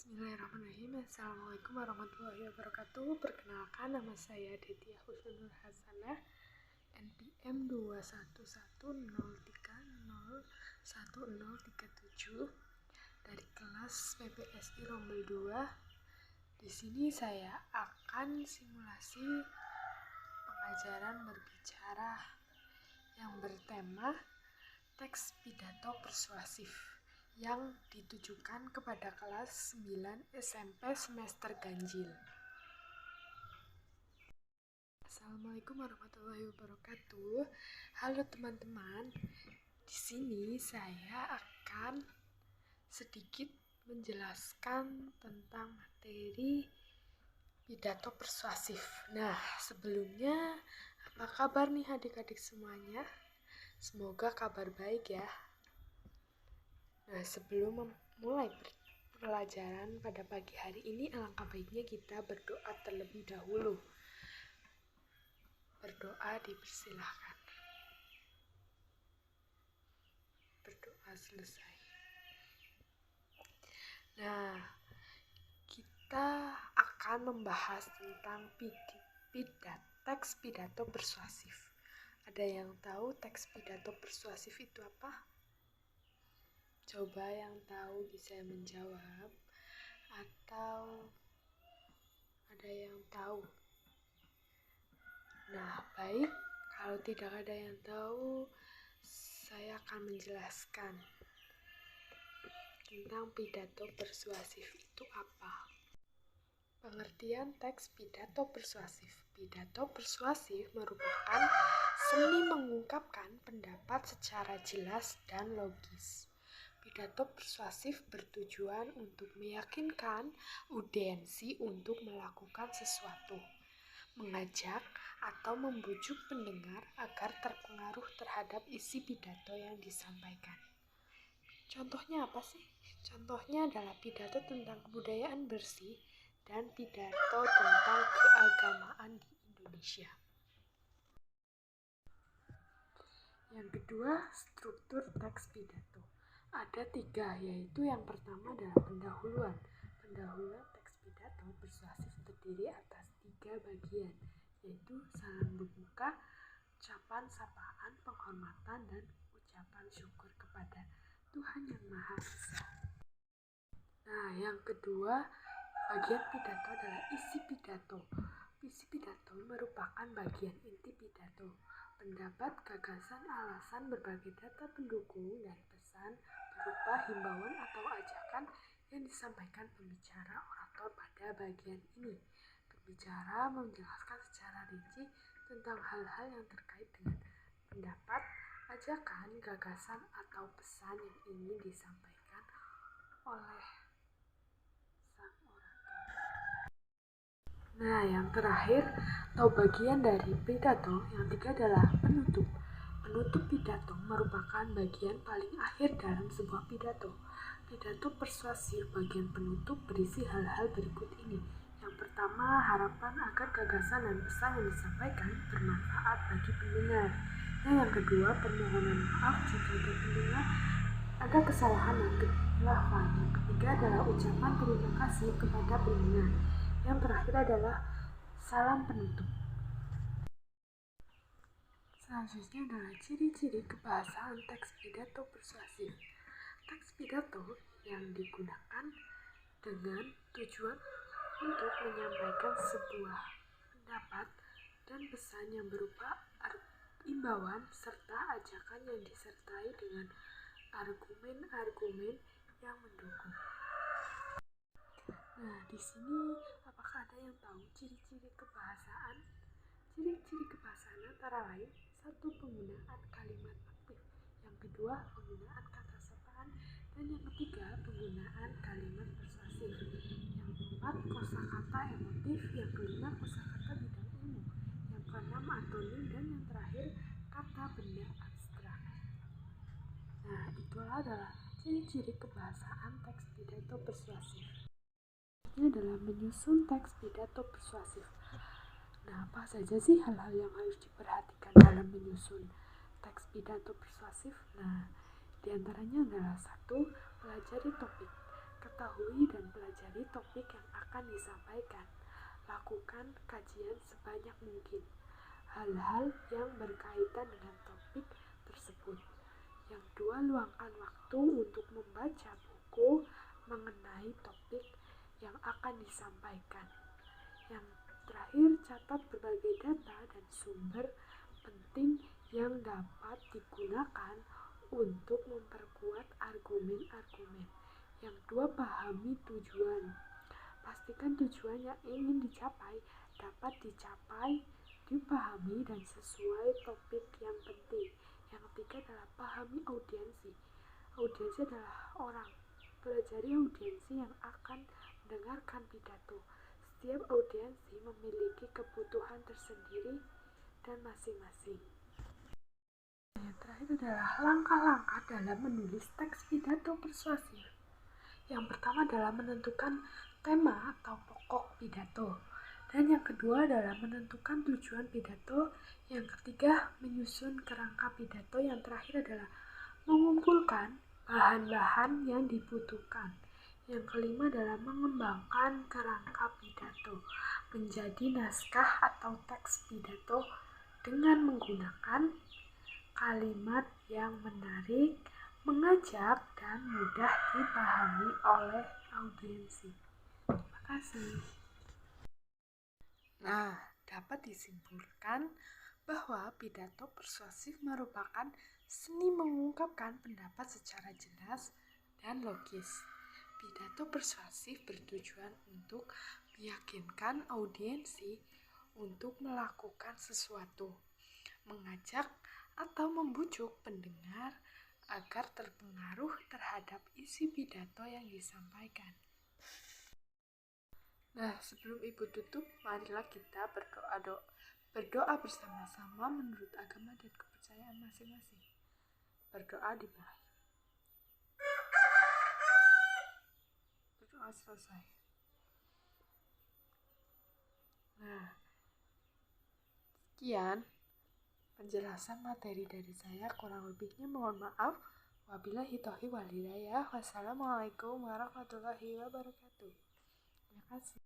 Bismillahirrahmanirrahim. Assalamualaikum warahmatullahi wabarakatuh. Perkenalkan, nama saya Detia Husnul Hasanah, NPM 21103011037 dari kelas PPSI Rombel 2. Di sini saya akan simulasi pengajaran berbicara yang bertema teks pidato persuasif yang ditujukan kepada kelas 9 SMP semester ganjil. Assalamualaikum warahmatullahi wabarakatuh. Halo teman-teman. Di sini saya akan sedikit menjelaskan tentang materi pidato persuasif. Nah, sebelumnya apa kabar nih adik-adik semuanya? Semoga kabar baik ya. Nah, sebelum memulai pelajaran pada pagi hari ini, alangkah baiknya kita berdoa terlebih dahulu. Berdoa dipersilahkan. Berdoa selesai. Nah, kita akan membahas tentang teks pidato persuasif. Ada yang tahu teks pidato persuasif itu apa? Coba yang tahu bisa menjawab, atau ada yang tahu? Nah, baik, kalau tidak ada yang tahu, saya akan menjelaskan tentang pidato persuasif itu apa. Pengertian teks pidato persuasif. Pidato persuasif merupakan seni mengungkapkan pendapat secara jelas dan logis. Pidato persuasif bertujuan untuk meyakinkan audiensi untuk melakukan sesuatu, mengajak atau membujuk pendengar agar terpengaruh terhadap isi pidato yang disampaikan. Contohnya apa sih? Contohnya adalah pidato tentang kebudayaan bersih dan pidato tentang keagamaan di Indonesia. Yang kedua, struktur teks pidato. Ada 3, yaitu yang pertama adalah pendahuluan. Pendahuluan teks pidato persuasif terdiri atas 3 bagian, yaitu salam pembuka, ucapan sapaan, penghormatan, dan ucapan syukur kepada Tuhan Yang Maha Esa. Nah, yang kedua, bagian pidato adalah isi pidato. Isi pidato merupakan bagian inti pidato. Pendapat, gagasan, alasan, berbagai data pendukung, dan pesan berupa himbauan atau ajakan yang disampaikan pembicara orator pada bagian ini. Pembicara menjelaskan secara rinci tentang hal-hal yang terkait dengan pendapat, ajakan, gagasan, atau pesan yang ingin disampaikan oleh sang orator. Nah, yang terakhir atau bagian dari pidato yang 3 adalah penutup. Penutup pidato merupakan bagian paling akhir dalam sebuah pidato. Pidato persuasif bagian penutup berisi hal-hal berikut ini. Yang pertama, harapan agar gagasan dan pesan yang disampaikan bermanfaat bagi pendengar. Dan yang kedua, permohonan maaf jika pendengar ada kesalahan dan kekeliruan. Yang ketiga adalah ucapan terima kasih kepada pendengar. Yang terakhir adalah salam penutup. Selanjutnya adalah ciri-ciri kebahasaan teks pidato persuasif. Teks pidato yang digunakan dengan tujuan untuk menyampaikan sebuah pendapat dan pesan yang berupa imbauan serta ajakan yang disertai dengan argumen-argumen yang mendukung. Nah, di sini apakah ada yang tahu ciri-ciri kebahasaan? Ciri-ciri kebahasaan antara lain: 1. Penggunaan kalimat aktif. Yang kedua, penggunaan kata sapaan. Dan yang ketiga, penggunaan kalimat persuasif. Yang keempat, kosakata emotif. Yang kelima, kosakata bidang ilmu. Yang keenam, antonim. Dan yang terakhir, kata benda abstrak. Nah, itulah adalah ciri-ciri kebahasaan teks pidato persuasif. Ini adalah menyusun teks pidato persuasif. Nah, apa saja sih hal-hal yang harus diperhatikan dalam menyusun teks pidato persuasif? Nah, diantaranya adalah 1. Pelajari topik. Ketahui dan pelajari topik yang akan disampaikan. Lakukan kajian sebanyak mungkin hal-hal yang berkaitan dengan topik tersebut. Yang kedua, luangkan waktu untuk membaca buku mengenai topik yang akan disampaikan. Yang terakhir, catat berbagai data dan sumber penting yang dapat digunakan untuk memperkuat argumen-argumen. Yang kedua, pahami tujuan. Pastikan tujuan yang ingin dicapai dapat dipahami dan sesuai topik yang penting. Yang ketiga adalah pahami audiensi. Audiensi adalah orang. Pelajari audiensi yang akan mendengarkan pidato. Setiap audiensi memiliki kebutuhan tersendiri dan masing-masing. Yang terakhir adalah langkah-langkah dalam menulis teks pidato persuasif. Yang pertama adalah menentukan tema atau pokok pidato. Dan yang kedua adalah menentukan tujuan pidato. Yang ketiga, menyusun kerangka pidato. Yang terakhir adalah mengumpulkan bahan-bahan yang dibutuhkan. Yang kelima adalah mengembangkan kerangka pidato menjadi naskah atau teks pidato dengan menggunakan kalimat yang menarik, mengajak, dan mudah dipahami oleh audiensi. Terima kasih. Nah, dapat disimpulkan bahwa pidato persuasif merupakan seni mengungkapkan pendapat secara jelas dan logis. Pidato persuasif bertujuan untuk meyakinkan audiensi untuk melakukan sesuatu, mengajak atau membujuk pendengar agar terpengaruh terhadap isi pidato yang disampaikan. Nah, sebelum Ibu tutup, marilah kita berdoa bersama-sama menurut agama dan kepercayaan masing-masing. Berdoa dimulai. Berdoa selesai. Nah, sekian penjelasan materi dari saya, kurang lebihnya mohon maaf. Wabillahi taufiq wal hidayah. Wassalamualaikum warahmatullahi wabarakatuh. Terima kasih.